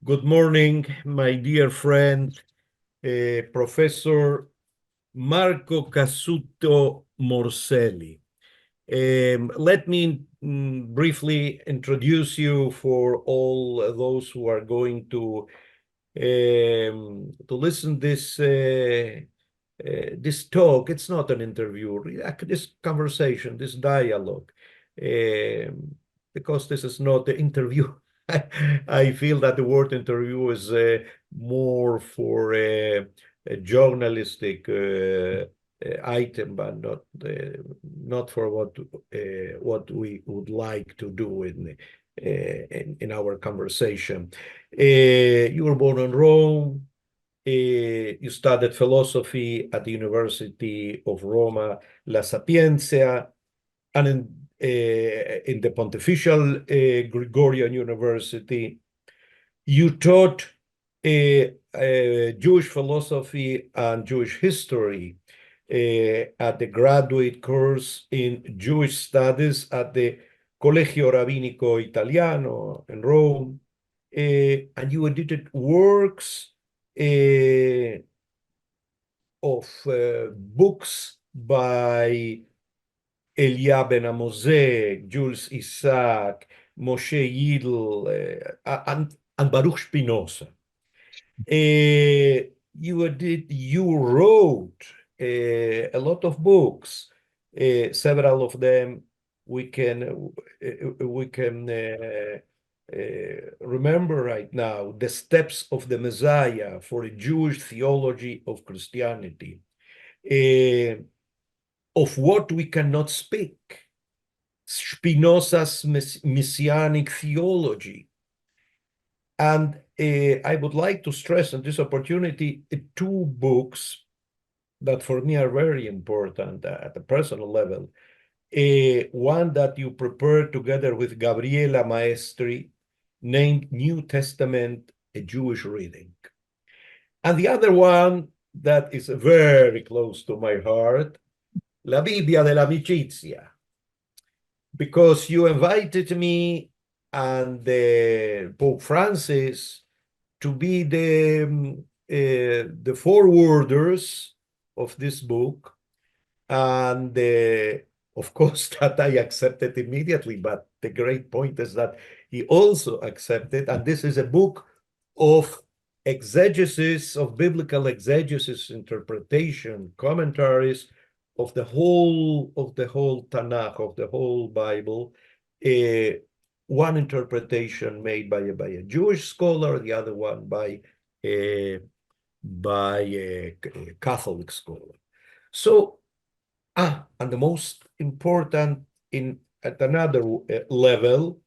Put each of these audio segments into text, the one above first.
Good morning, my dear friend, Professor Marco Cassuto Morselli. Let me briefly introduce you for all those who are going to listen this talk. It's not an interview, this conversation, this dialogue, because this is not the interview. I feel that the word interview is more for a journalistic item, but not for what we would like to do in our conversation. You were born in Rome. You studied philosophy at the University of Roma La Sapienza, and in the Pontifical Gregorian University. You taught Jewish philosophy and Jewish history at the graduate course in Jewish studies at the Colegio Rabbinico Italiano in Rome, and you edited works of books by Elia Ben Amosé, Jules Isaac, Moshe Yidl, and Baruch Spinoza. You wrote a lot of books. Several of them we can remember right now. The Steps of the Messiah for a Jewish Theology of Christianity. Of What We Cannot Speak, Spinoza's Messianic Theology. And I would like to stress on this opportunity two books that for me are very important at a personal level. One that you prepared together with Gabriela Maestri, named New Testament, a Jewish Reading. And the other one that is very close to my heart, La Bibbia dell'Amicizia, because you invited me and Pope Francis to be the forwarders of this book, and of course that I accepted immediately. But the great point is that he also accepted, and this is a book of exegesis, of biblical exegesis, interpretation, commentaries of the whole Tanakh, of the whole Bible. One interpretation made by a Jewish scholar, the other one by a Catholic scholar. So, and the most important at another level,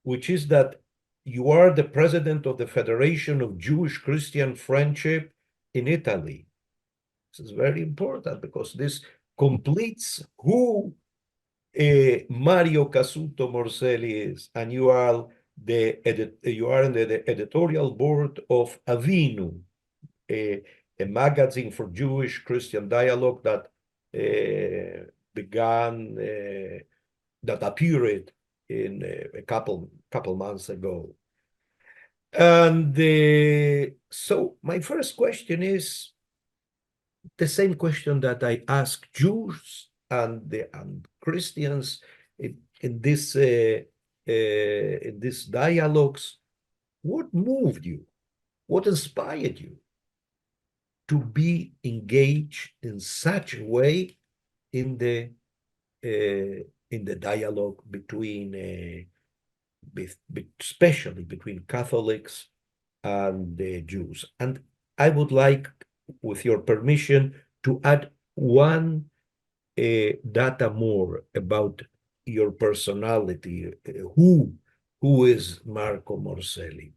which is that you are the president of the Federation of Jewish Christian Friendship in Italy. This is very important because this completes who Mario Cassuto Morselli is, and you are in the editorial board of Avinu, a magazine for Jewish Christian dialogue that began, that appeared in a couple months ago. And so my first question is the same question that I ask Jews and Christians in this dialogues. What moved you? What inspired you to be engaged in such a way in the dialogue between especially between Catholics and the Jews? And I would like, with your permission, to add one data more about your personality. Who is Marco Morselli?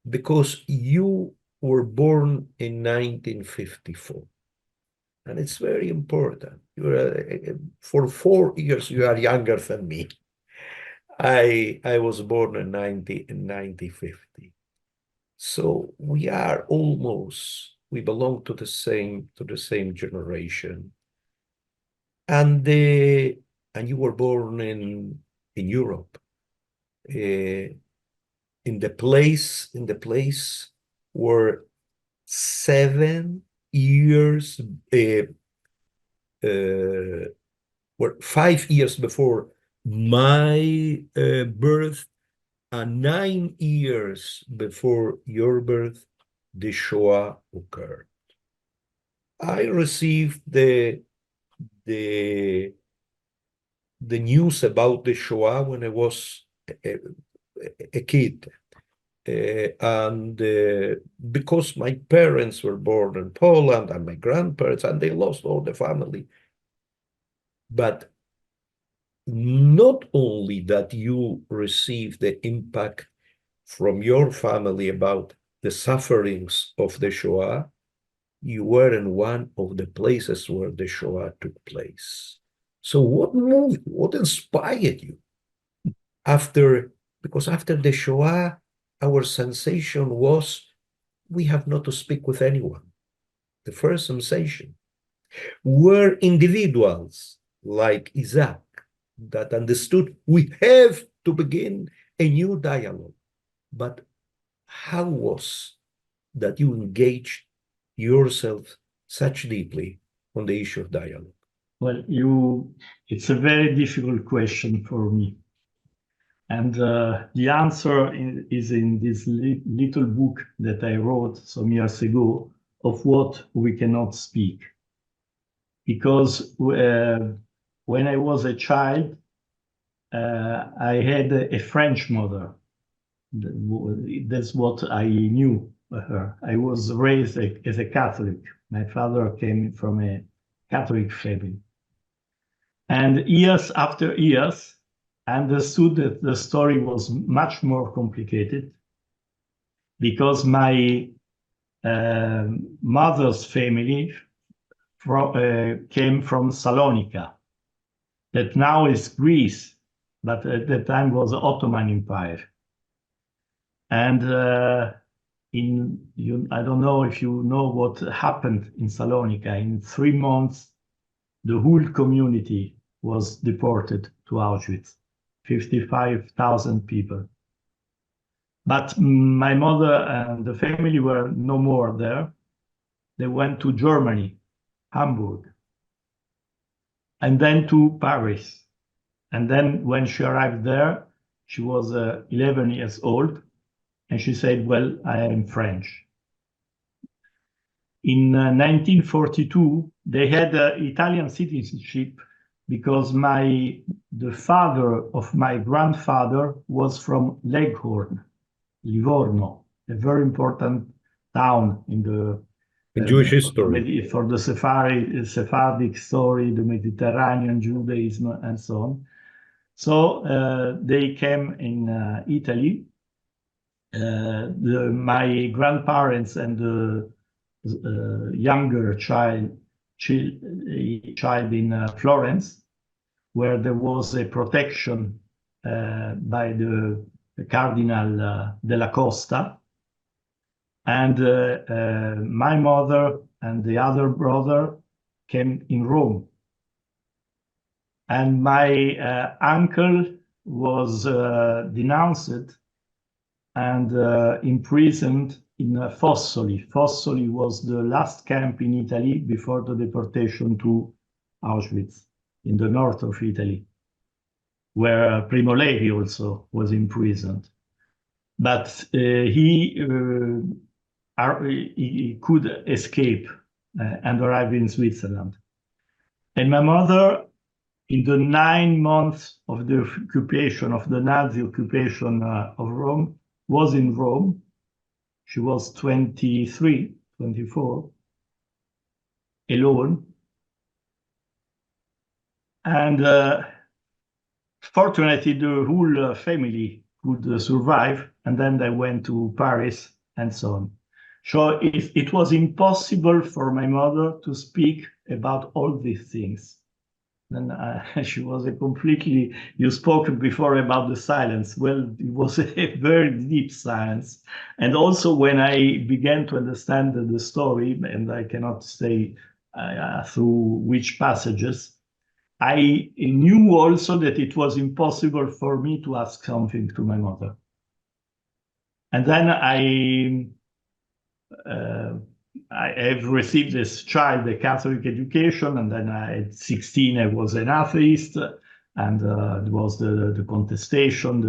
Because you were born in 1954. And it's very important. For 4 years, you are younger than me. I was born in 1950. So we belong to the same generation. And you were born in Europe, in in the place where 7 years, were 5 years before my birth and 9 years before your birth, the Shoah occurred. I received the news about the Shoah when I was a kid. And because my parents were born in Poland and my grandparents, and they lost all the family. But not only that you receive the impact from your family about the sufferings of the Shoah, you were in one of the places where the Shoah took place. So what moved, what inspired you? Because after the Shoah, our sensation was we have not to speak with anyone. The first sensation were individuals like Isaac that understood we have to begin a new dialogue. But how was that you engaged yourself such deeply on the issue of dialogue? Well, it's a very difficult question for me. And the answer is in this little book that I wrote some years ago, Of What We Cannot Speak. Because when I was a child, I had a French mother. That's what I knew her. I was raised as a Catholic. My father came from a Catholic family. And years after years, I understood that the story was much more complicated because my mother's family came from Salonika, that now is Greece, but at that time was the Ottoman Empire. And I don't know if you know what happened in Salonika. In 3 months, the whole community was deported to Auschwitz, 55,000 people. But my mother and the family were no more there. They went to Germany, Hamburg, and then to Paris. And then when she arrived there, she was 11 years old, and she said, well, I am French. In 1942, they had Italian citizenship because the father of my grandfather was from Leghorn, Livorno, a very important town in the Jewish history. For the Sephardic story, the Mediterranean Judaism, and so on. So they came in Italy. My grandparents and the younger child in Florence, where there was a protection by the Cardinal della Costa, and my mother and the other brother came in Rome. And my uncle was denounced and imprisoned in Fossoli. Fossoli was the last camp in Italy before the deportation to Auschwitz in the north of Italy, where Primo Levi also was imprisoned. But he could escape and arrive in Switzerland. And my mother, in the 9 months of the occupation, of the Nazi occupation of Rome, was in Rome. She was 23, 24, alone. And fortunately, the whole family could survive, and then they went to Paris and so on. So it was impossible for my mother to speak about all these things. And she was you spoke before about the silence. Well, it was a very deep silence. And also when I began to understand the story, and I cannot say through which passages, I knew also that it was impossible for me to ask something to my mother. And then I have received as child a Catholic education, and then at 16 I was an atheist, and it was the contestation,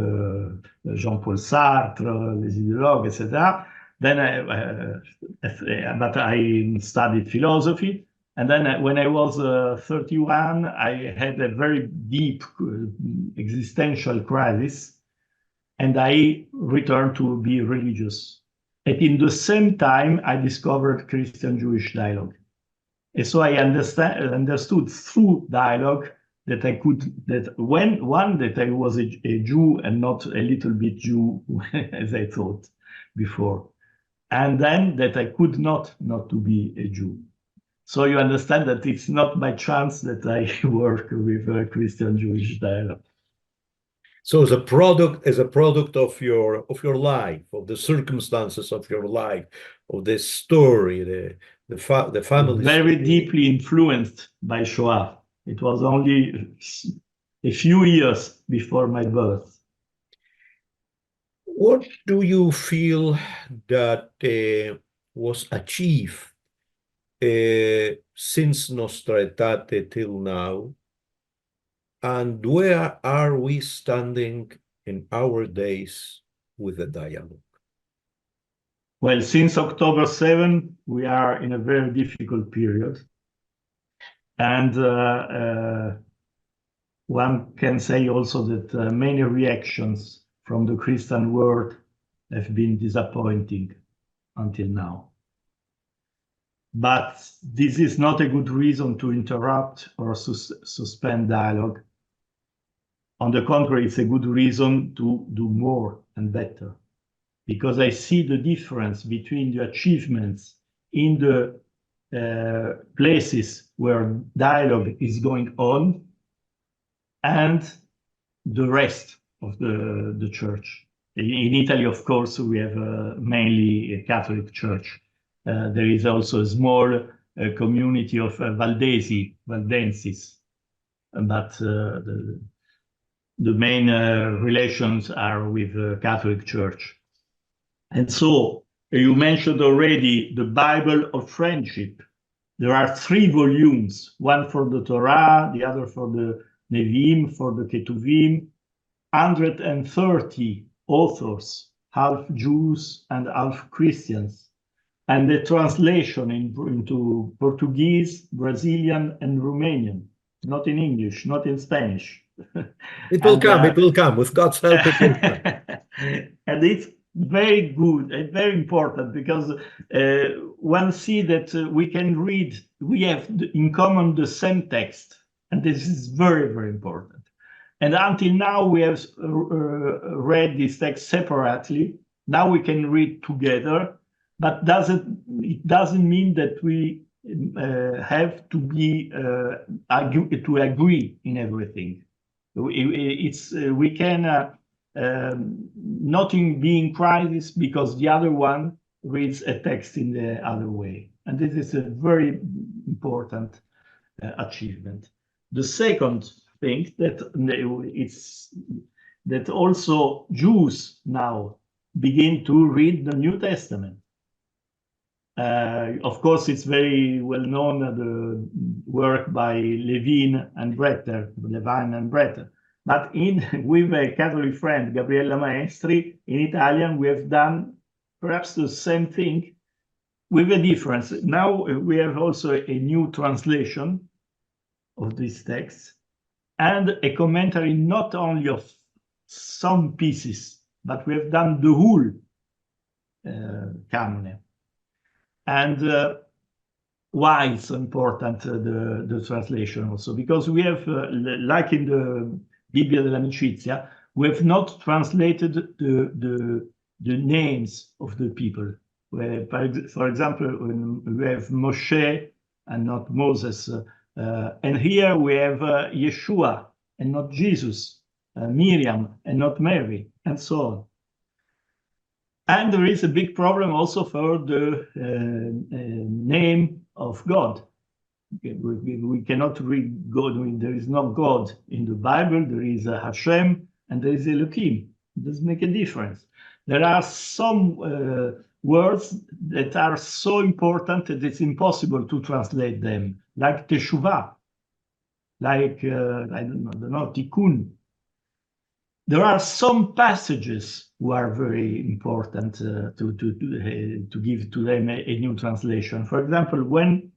the Jean-Paul Sartre, les idéologues, etc. Then but I studied philosophy, and then when I was 31, I had a very deep existential crisis, and I returned to be religious. And in the same time, I discovered Christian-Jewish dialogue. And so I understood through dialogue that I was a Jew and not a little bit Jew, as I thought before. And then that I could not to be a Jew. So you understand that it's not by chance that I work with Christian-Jewish dialogue. So as a product of your life, of the circumstances of your life, of the story, the family very story. deeply influenced by Shoah. It was only a few years before my birth. What do you feel that was achieved since Nostra Aetate till now? And where are we standing in our days with the dialogue? Well, since October 7, we are in a very difficult period. And one can say also that many reactions from the Christian world have been disappointing until now. But this is not a good reason to interrupt or suspend dialogue. On the contrary, it's a good reason to do more and better, because I see the difference between the achievements in the places where dialogue is going on and the rest of the church. In Italy, of course, we have mainly a Catholic church. There is also a small community of Valdenses, but the main relations are with the Catholic Church. And so you mentioned already the Bible of Friendship. There are 3 volumes, one for the Torah, the other for the Nevi'im, for the Ketuvim, 130 authors, half Jews and half Christians, and the translation into Portuguese, Brazilian, and Romanian, not in English, not in Spanish. It will come, it will come. With God's help, it will come. And it's very good and very important, because one see that we can read, we have in common the same text, and this is very, very important. And until now, we have read this text separately. Now we can read together, but it doesn't mean that we have to be to agree in everything. We can not be in crisis because the other one reads a text in the other way, and this is a very important achievement. The second thing that also Jews now begin to read the New Testament. Of course, it's very well known, the work by Levine and Bretter. But with a Catholic friend, Gabriella Maestri, in Italian, we have done perhaps the same thing with a difference. Now we have also a new translation of this text and a commentary not only of some pieces, but we have done the whole canon. And why it's so important, the translation also? Because we have, like in the Bibbia dell'Amicizia, we have not translated the names of the people. For example, we have Moshe and not Moses. And here we have Yeshua and not Jesus, Miriam and not Mary, and so on. And there is a big problem also for the name of God. We cannot read God. There is no God in the Bible. There is Hashem and there is Elohim. It does make a difference. there are some words that are so important that it's impossible to translate them, like teshuvah, like, I don't know, tikkun. There are some passages who are very important to give to them a new translation. For example, when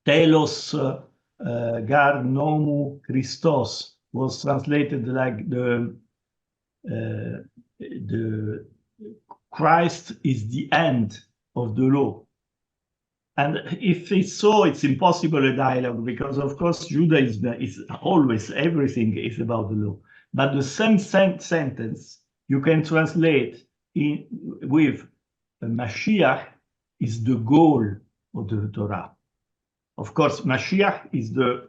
telos gar nomu Christos was translated like the Christ is the end of the law. And if it's so, it's impossible a dialogue, because of course Judaism is always, everything is about the law. But the same sentence you can translate with Mashiach is the goal of the Torah. Of course, Mashiach is the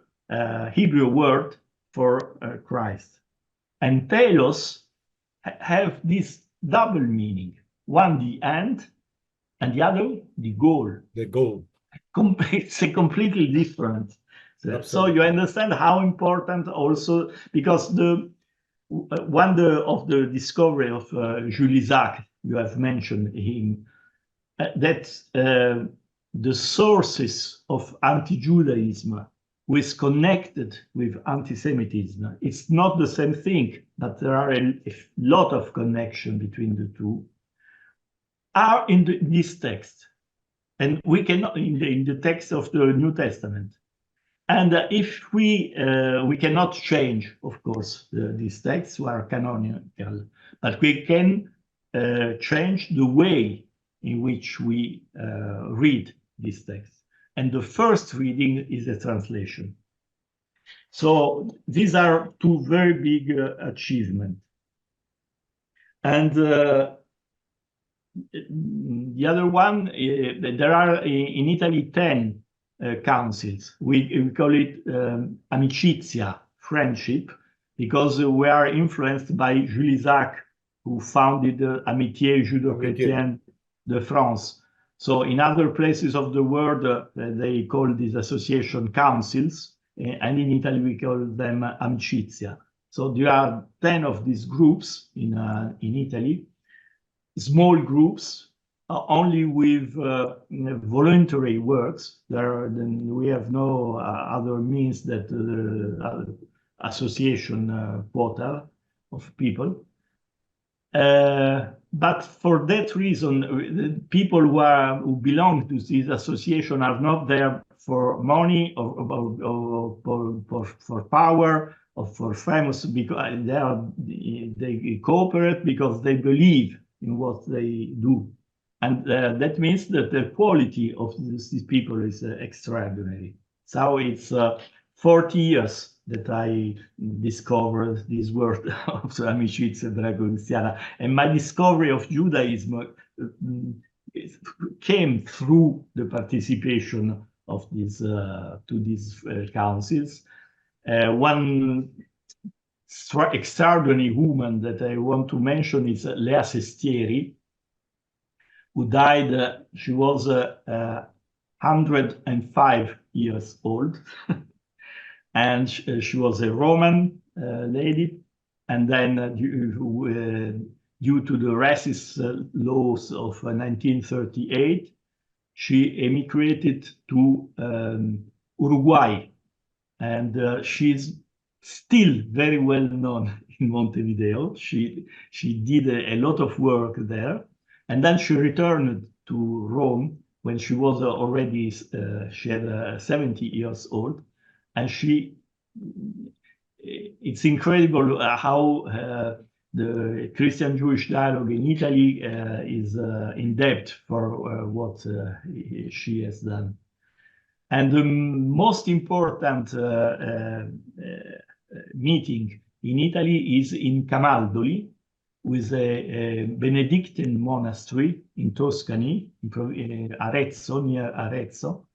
Hebrew word for Christ. And telos have this double meaning. One, the end, and the other, the goal. The goal. It's a completely different. So you understand how important also, because the one of the discovery of Jules Isaac, you have mentioned him, that the sources of anti-Judaism was connected with anti-Semitism. It's not the same thing, but there are a lot of connection between the two, are in this text. And we cannot, in the text of the New Testament. And if we cannot change, of course, these texts are canonical, but we can change the way in which we read these texts. And the first reading is a translation. So these are two very big achievements. And the other one, there are in Italy 10 councils. We call it amicizia, friendship, because we are influenced by Jules Isaac, who founded Amitié Judo-Chrétienne de France. So in other places of the world, they call these association councils, and in Italy we call them amicizia. So there are 10 of these groups in Italy, small groups, only with voluntary works. We have no other means that association quota of people. But for that reason, the people who belong to this association are not there for money or for power or for famous, because they cooperate because they believe in what they do. And that means that the quality of these people is extraordinary. So it's 40 years that I discovered this word of amicizia greco-christiana. And my discovery of Judaism came through the participation of these to these councils. One extraordinary woman that I want to mention is Lea Sestieri, who died, she was 105 years old. And she was a Roman lady. And then due to the racist laws of 1938, she emigrated to Uruguay. And she's still very well known in Montevideo. She did a lot of work there. And then she returned to Rome when she was already, she had 70 years old. And it's incredible how the Christian-Jewish dialogue in Italy is in depth for what she has done. And the most important meeting in Italy is in Camaldoli, with a Benedictine monastery in Tuscany, in Arezzo, near Arezzo,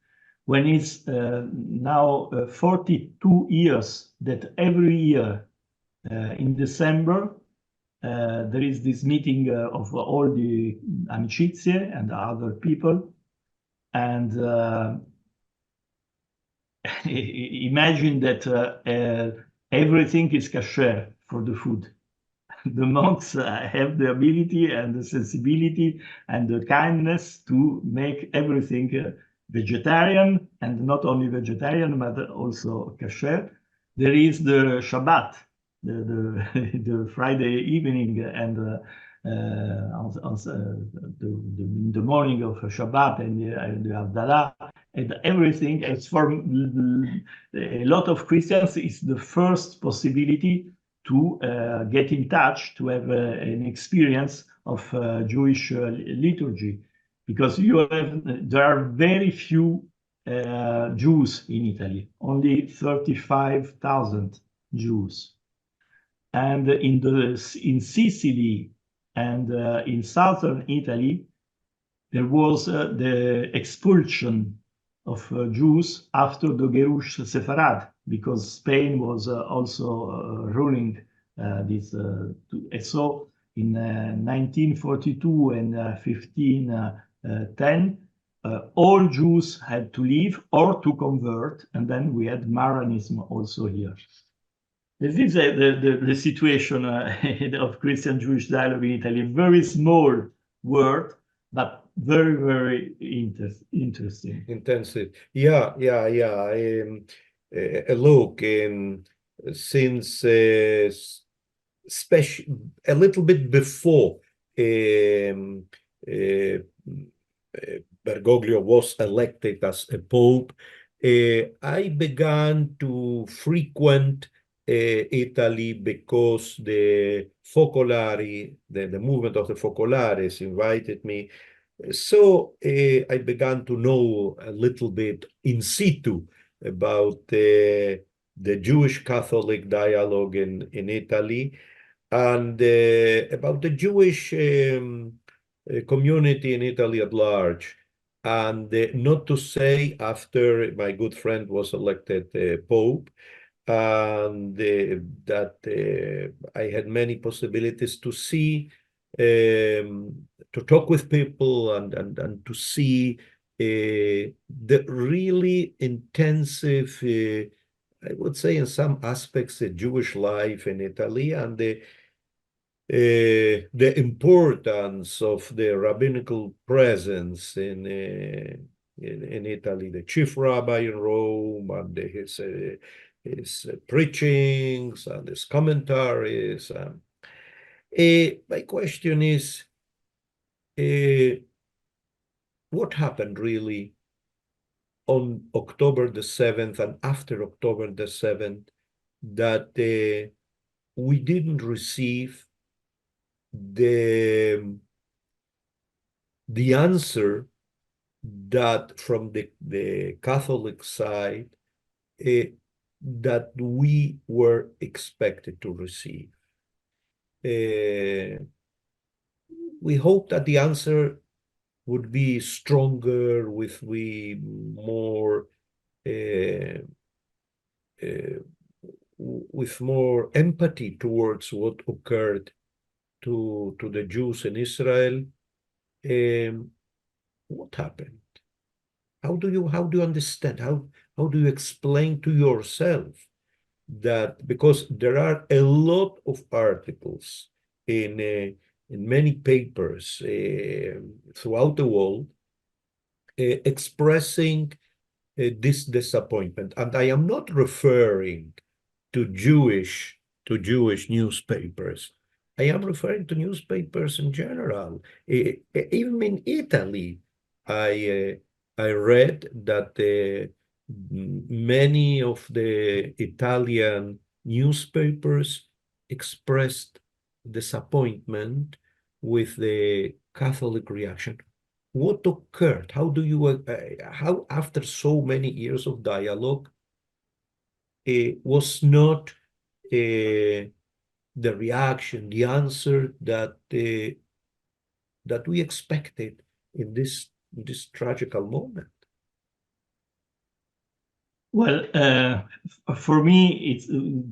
when it's now 42 years that every year in December there is this meeting of all the amicizie and other people. And imagine that everything is kasher for the food. the monks have the ability and the sensibility and the kindness to make everything vegetarian, and not only vegetarian, but also kosher. There is the Shabbat, the Friday evening, and the morning of Shabbat, and the Havdalah, and everything. As for a lot of Christians, it's the first possibility to get in touch, to have an experience of Jewish liturgy, because there are very few Jews in Italy, only 35,000 Jews. And in Sicily and in southern Italy, there was the expulsion of Jews after the Gerush Sefarad, because Spain was also ruling this. So in 1942 and 1510, all Jews had to leave or to convert, and then we had Marranism also here. This is the situation of Christian-Jewish dialogue in Italy. Very small word, but very, very interesting. Intensive. Yeah. Look, since a little bit before Bergoglio was elected as a pope, I began to frequent Italy because the Focolari, the movement of the Focolares invited me. So I began to know a little bit in situ about the Jewish Catholic dialogue in Italy, and about the Jewish community in Italy at large. And not to say, after my good friend was elected Pope, and that I had many possibilities to see, to talk with people, and to see the really intensive, I would say in some aspects, the Jewish life in Italy, and the importance of the rabbinical presence in Italy, the chief rabbi in Rome, and his preachings and his commentaries. My question is, what happened really on October the 7th and after October the 7th that we didn't receive the answer that from the Catholic side that we were expected to receive? We hope that the answer would be stronger, with more empathy towards what occurred to the Jews in Israel. What happened? How do you understand? How do you explain to yourself that? Because there are a lot of articles in many papers throughout the world expressing this disappointment, and I am not referring to Jewish newspapers. I am referring to newspapers in general. Even in Italy, I read that many of the Italian newspapers expressed disappointment with the Catholic reaction. What occurred? How do you how, after so many years of dialogue, was not the reaction, the answer that we expected in this tragical moment? Well, for me, it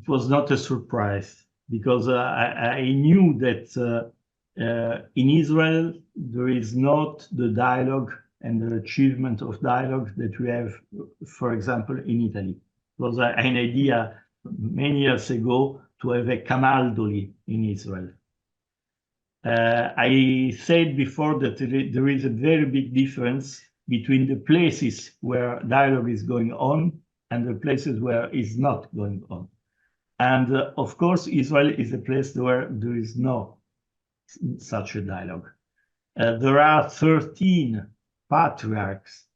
was not a surprise, because I knew that in Israel there is not the dialogue and the achievement of dialogue that we have, for example, in Italy. It was an idea many years ago to have a camaldoli in Israel. I said before that there is a very big difference between the places where dialogue is going on and the places where it's not going on. And of course, Israel is a place where there is no such a dialogue. There are 13 patriarchs,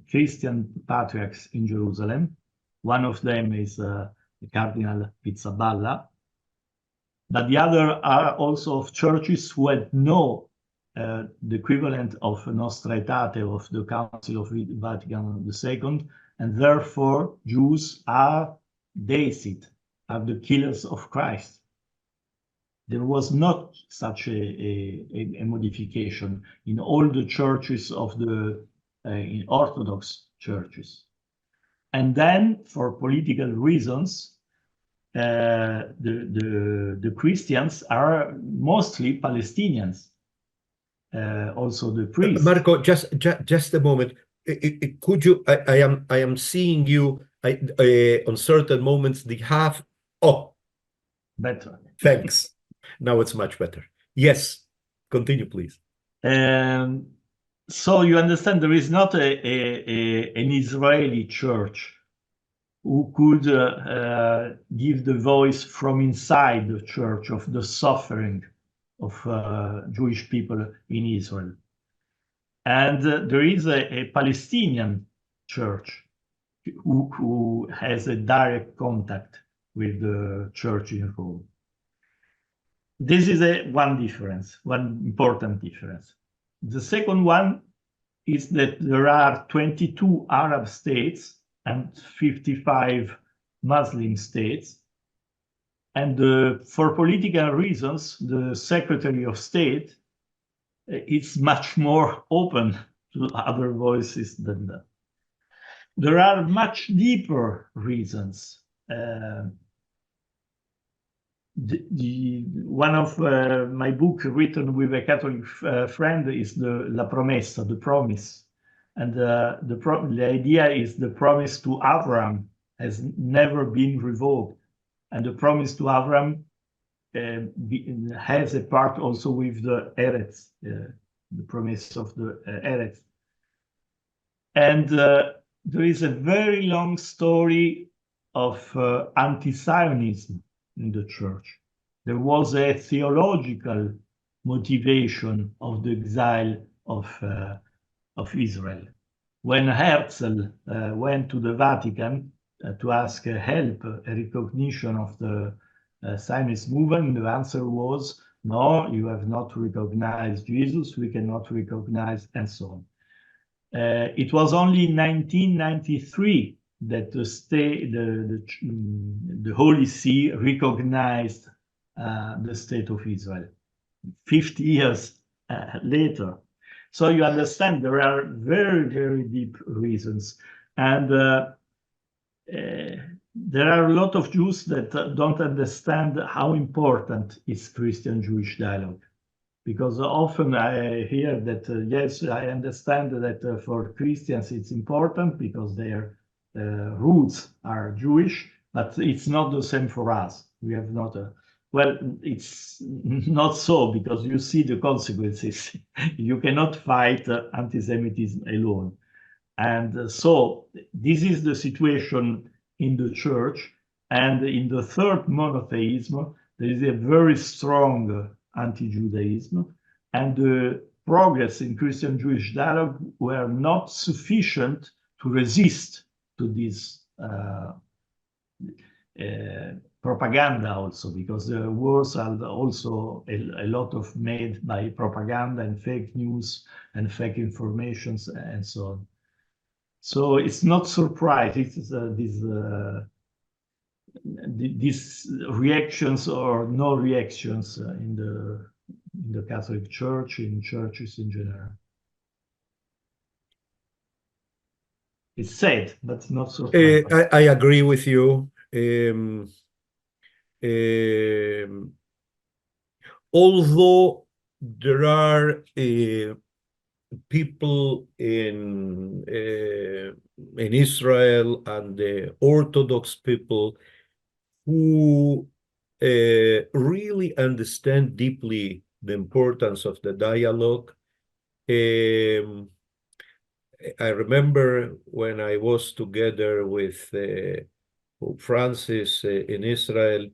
Christian patriarchs in Jerusalem. One of them is Cardinal Pizzaballa. But the other are also of churches who had no the equivalent of Nostra Aetate of the Council of Vatican II, and therefore Jews are deicid, are the killers of Christ. There was not such a modification in all the churches of the in Orthodox churches. And then, for political reasons, the Christians are mostly Palestinians. Also the priests. Marco, just a moment. Could you? I am seeing you on certain moments. The half. Oh, better. Thanks. Now it's much better. Yes, continue, please. So you understand there is not an Israeli church who could give the voice from inside the church of the suffering of Jewish people in Israel. And there is a Palestinian church who has a direct contact with the church in Rome. This is one difference, one important difference. The second one is that there are 22 Arab states and 55 Muslim states. And for political reasons, the Secretary of State is much more open to other voices than that. There are much deeper reasons. One of my book written with a Catholic friend is La Promessa, the promise. And the idea is the promise to Abraham has never been revoked. And the promise to Abraham has a part also with the Eretz, the promise of the Eretz. And there is a very long story of anti-Zionism in the church. There was a theological motivation of the exile of Israel. When Herzl went to the Vatican to ask help, a recognition of the Zionist movement, the answer was, no, you have not recognized Jesus, we cannot recognize, and so on. It was only in 1993 that the Holy See recognized the state of Israel, 50 years later. So you understand there are very, very deep reasons. And there are a lot of Jews that don't understand how important is Christian-Jewish dialogue. Because often I hear that, yes, I understand that for Christians it's important because their roots are Jewish, but it's not the same for us. We have not a, well, it's not so because you see the consequences. You cannot fight anti-Semitism alone. And so this is the situation in the church. And in the third monotheism, there is a very strong anti-Judaism, and the progress in Christian-Jewish dialogue were not sufficient to resist to this propaganda also, because the wars are also a lot of made by propaganda and fake news and fake informations and so on. So it's not surprising these reactions or no reactions in the Catholic Church, in churches in general. It's sad, but not surprising. I agree with you. Although there are people in Israel and the Orthodox people who really understand deeply the importance of the dialogue. I remember when I was together with Pope Francis in Israel,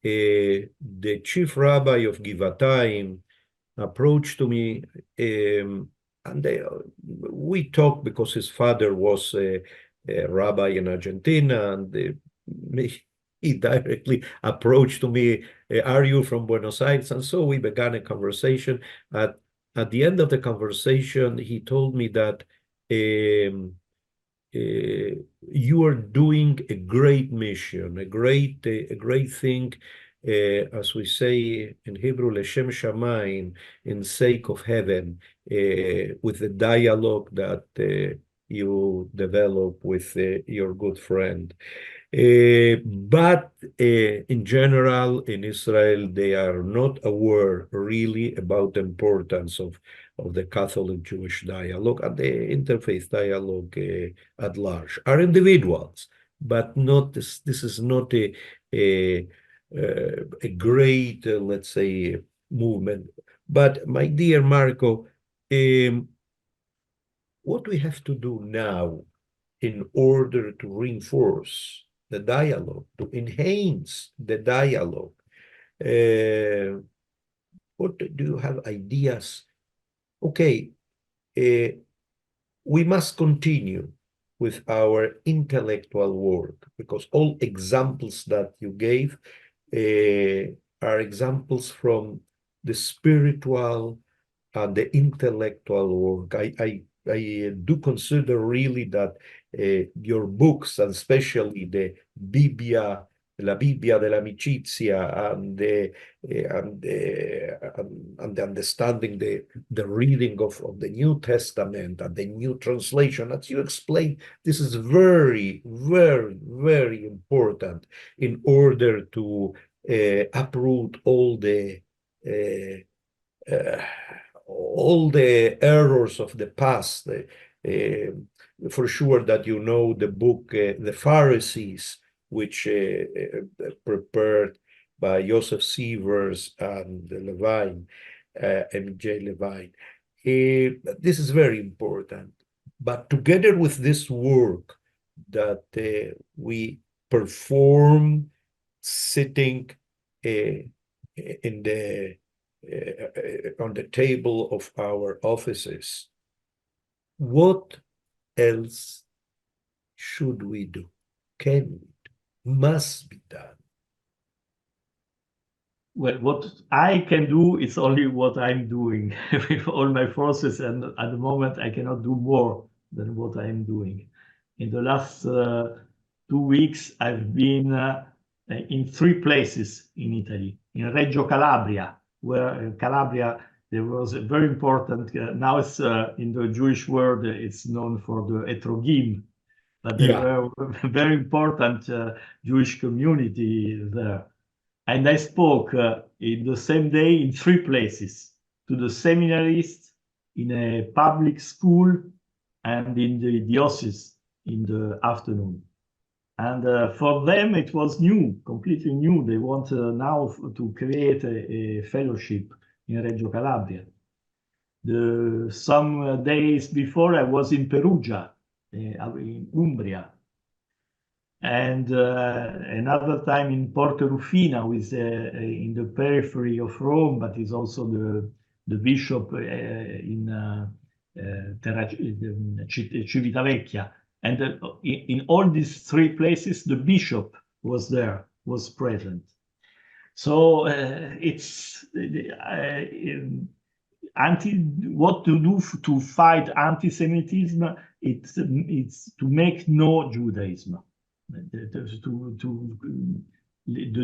the chief rabbi of Givatayim approached to me, and we talked because his father was a rabbi in Argentina, and he directly approached to me, "Are you from Buenos Aires?" And so we began a conversation. At the end of the conversation, he told me that you are doing a great mission, a great thing, as we say in Hebrew, Leshem Shamayim, in sake of heaven, with the dialogue that you develop with your good friend. But in general, in Israel, they are not aware really about the importance of the Catholic-Jewish dialogue and the interfaith dialogue at large. Are individuals, but not this. This is not a great, let's say, movement. But my dear Marco, what we have to do now in order to reinforce the dialogue, to enhance the dialogue. What do you have ideas? Okay, we must continue with our intellectual work because all examples that you gave are examples from the spiritual and the intellectual work. I do consider really that your books, and especially the Bibbia, La Bibbia dell'Amicizia, and the understanding the reading of the New Testament and the new translation, as you explained, this is very, very, very important in order to uproot all the errors of the past. For sure that you know the book, The Pharisees, which prepared by Joseph Sievers and Levine, M.J. Levine. This is very important. But together with this work that we perform sitting in the on the table of our offices, what else should we do? Can we do? Must be done. Well, what I can do is only what I'm doing with all my forces, and at the moment I cannot do more than what I'm doing. In the last 2 weeks, I've been in 3 places in Italy. In Reggio Calabria, where in Calabria there was a very important, now it's in the Jewish world, it's known for the Etrogim, but there were a very important Jewish community there. And I spoke in the same day in 3 places, to the seminarists, in a public school, and in the diocese in the afternoon. And for them, it was new, completely new. They want now to create a fellowship in Reggio Calabria. Some days before, I was in Perugia, in Umbria. And another time in Porto Rufina, who is in the periphery of Rome, but is also the bishop in Civitavecchia. And in all these 3 places, the bishop was there, was present. So it's what to do to fight anti-Semitism. It's to make no Judaism. The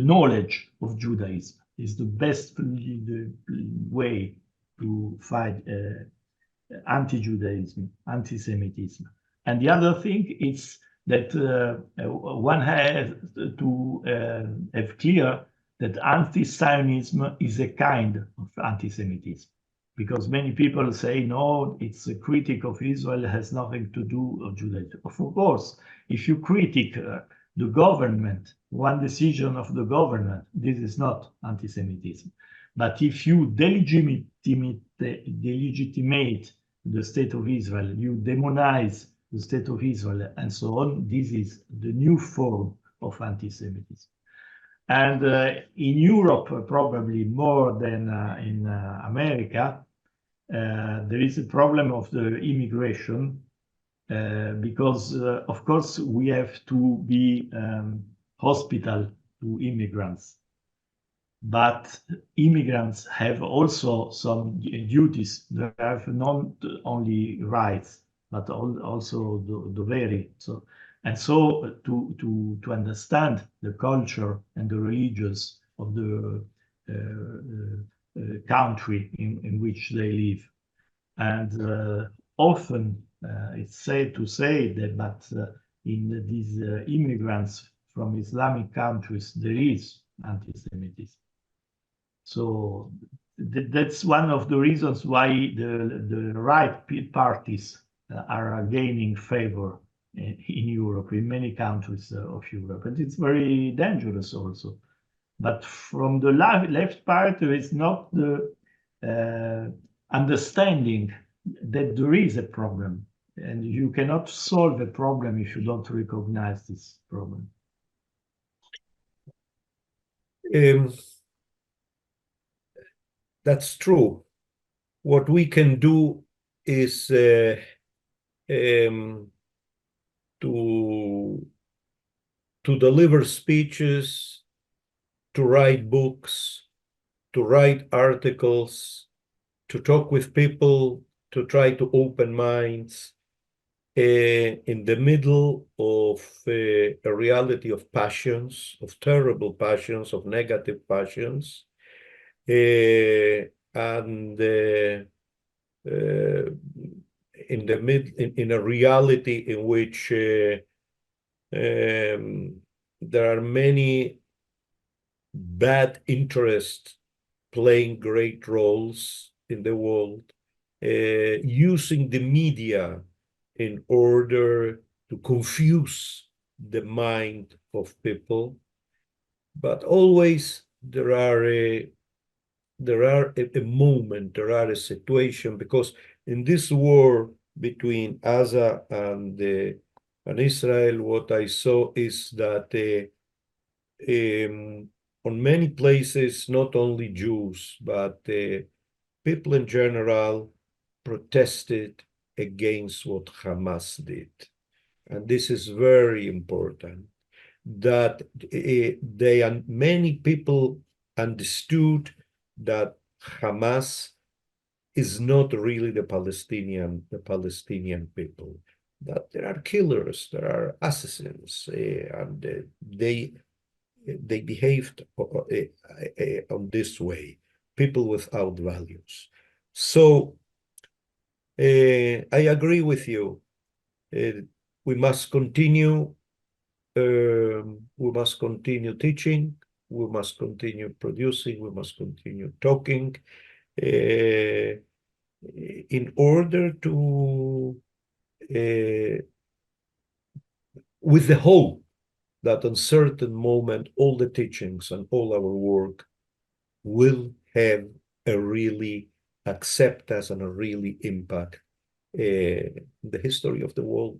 knowledge of Judaism is the best way to fight anti-Judaism, anti-Semitism. And the other thing is that one has to have clear that anti-Zionism is a kind of anti-Semitism, because many people say, no, it's a critic of Israel, has nothing to do with Judaism. Of course, if you critic the government, one decision of the government, this is not anti-Semitism. But if you delegitimate the state of Israel, you demonize the state of Israel, and so on, this is the new form of anti-Semitism. And in Europe, probably more than in America, there is a problem of the immigration because, of course, we have to be hospital to immigrants. But immigrants have also some duties. They have not only rights, but also the very. So, and so to understand the culture and the religions of the country in which they live. And often it's sad to say that, but in these immigrants from Islamic countries, there is anti-Semitism. So that's one of the reasons why the right parties are gaining favor in Europe, in many countries of Europe. And it's very dangerous also. But from the left part, there is not the understanding that there is a problem. And you cannot solve a problem if you don't recognize this problem. That's true. What we can do is to deliver speeches, to write books, to write articles, to talk with people, to try to open minds in the middle of a reality of passions, of terrible passions, of negative passions, and in a reality in which there are many bad interests playing great roles in the world, using the media in order to confuse the mind of people. But always there are a moment, there are a situation, because in this war between Gaza and Israel, what I saw is that on many places, not only Jews, but people in general protested against what Hamas did. And this is very important, that many people understood that Hamas is not really the Palestinian people, that there are killers, there are assassins, and they behaved on this way, people without values. So I agree with you. We must continue. We must continue teaching. We must continue producing. We must continue talking in order to, with the hope that on certain moment, all the teachings and all our work will have a really acceptance and a really impact in the history of the world.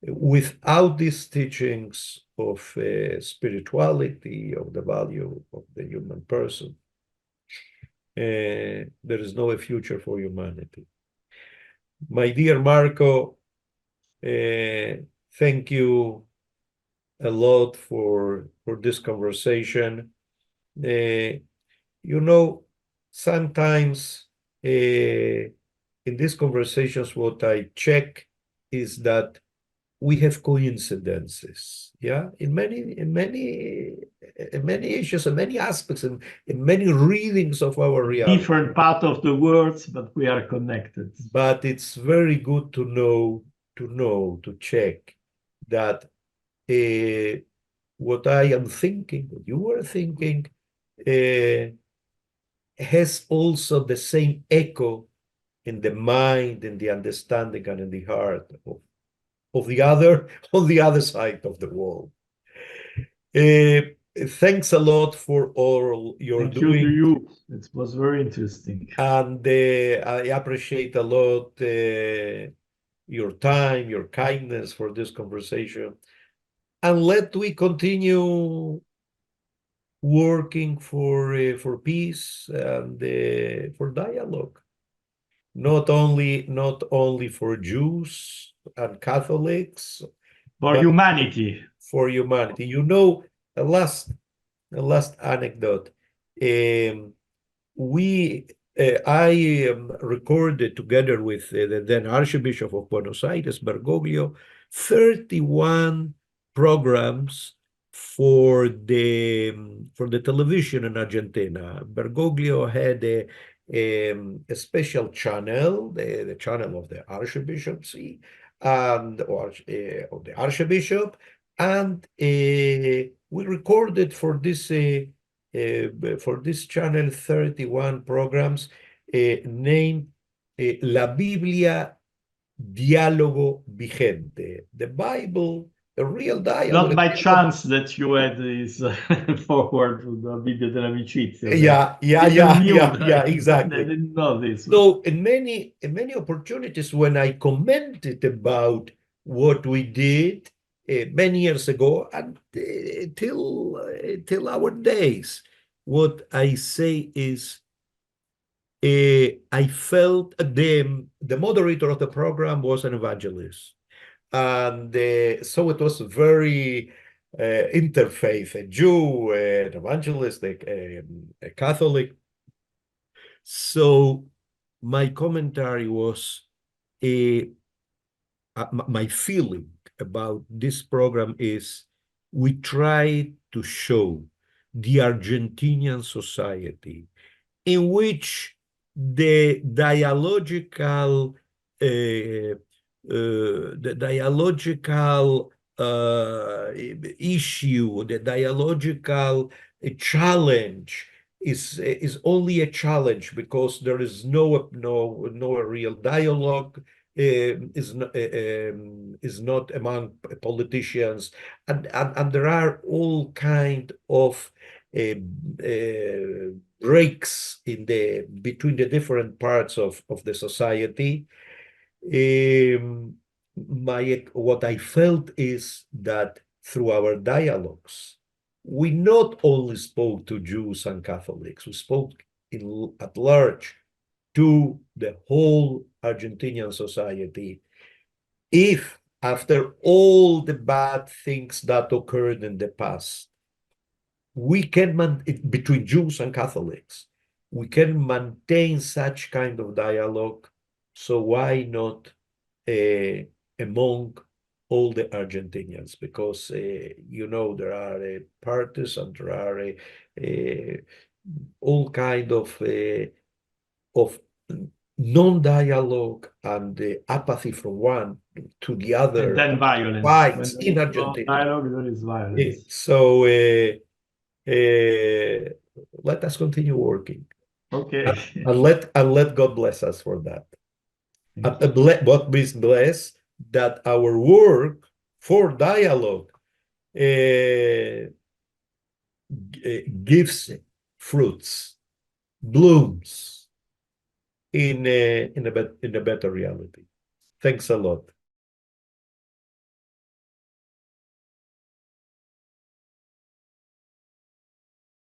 Without these teachings of spirituality, of the value of the human person, there is no future for humanity. My dear Marco, thank you a lot for this conversation. You know, sometimes in these conversations, what I check is that we have coincidences, yeah, in many issues, in many aspects, in many readings of our reality. Different part of the world, but we are connected. But it's very good to know, to check that what I am thinking, what you are thinking, has also the same echo in the mind, in the understanding, and in the heart of the other, on the other side of the world. Thanks a lot for all you're Thank you to doing, you. It was very interesting. and I appreciate a lot your time, your kindness for this conversation. And let we continue working for peace and for dialogue. Not only for Jews and Catholics, For but humanity. for humanity. You know, a last anecdote. Um, we I recorded together with the then Archbishop of Buenos Aires, Bergoglio, 31 programs for the television in Argentina. Bergoglio had a special channel, the channel of the Archbishopcy of the Archbishop, and we recorded for this channel 31 programs named La Biblia Diálogo Vigente, the Bible, a real Not dialogue. by chance that you had this forward to the video dell'amicizia. Didn't knew Yeah, that. I exactly. didn't know this. So in many opportunities when I commented about what we did many years ago and till our days, what I say is I felt the moderator of the program was an evangelist, and so it was very interfaith, a Jew, an evangelist, a Catholic. So my commentary was my feeling about this program is we try to show the Argentinian society in which the dialogical issue, the dialogical challenge is only a challenge because there is no real dialogue. Is not among politicians, and there are all kind of uh, breaks between the different parts of the society. What I felt is that through our dialogues, we not only spoke to Jews and Catholics, we spoke at large to the whole Argentinian society. If after all the bad things that occurred in the past, we can between Jews and Catholics, we can maintain such kind of dialogue. So why not among all the Argentinians? Because there are parties and there are all kind of non-dialogue and apathy from one to the And other, then violence. When fights there in is no Argentina. dialogue, there is violence. So uh, let us continue working, Okay. and let God bless us for that. Thank you. What means bless that our work for dialogue gives fruits, blooms in a better reality. Thanks a lot.